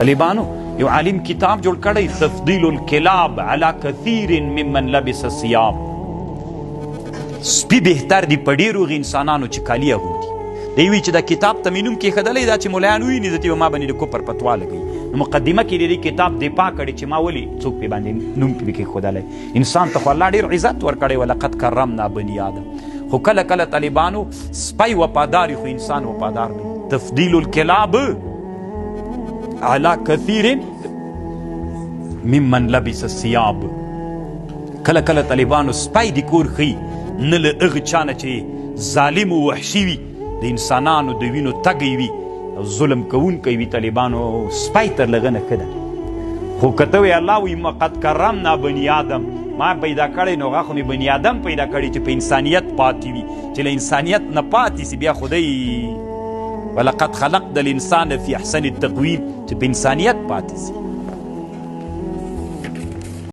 طالبانو یو عالم کتاب جوړ کړی تفضیل الکلاب علی کثیر ممن لبس الثياب. سپی بهتر دی په ډېرو انسانانو چې کالي اغوندي. دی وی چې دا کتاب ته مې نوم کېښودلی دا چې ملایان وویني زه ته ما باندې د کفر فتوا لګوي. نو مقدمه کې د دې کتاب دفاع کړې چې ما ولې څوک پې باندې نوم پې کېښودلی. انسان ته خو الله ډېر عزت ورکړی ولقد کرمنا بني آدم. خو کله کله طالبانو سپی وفادار خو انسان وفادار دی. تفضیل الکلاب علی کثیر ممن لبس الثياب. کله کله طالبانو سپی د کور ښي نه له هغه چا نه چې ظالم و وحشي وي د انسانانو د وینو تږی وي او ظلم کوونکی وي. طالبانو سپی تر لغه نه ښه ده. خو که ته وایې الله وایي قد کرمنا بني آدم، ما پیدا کړی نو هغه خو مې بني آدم پیدا کړی چې په انسانیت پاتې وي، چې له انسانیت نه پاتې سي. بیا خدای ولقد خلقنا الانسان فی احسن التقویم چې په انسانیت پاتې سي.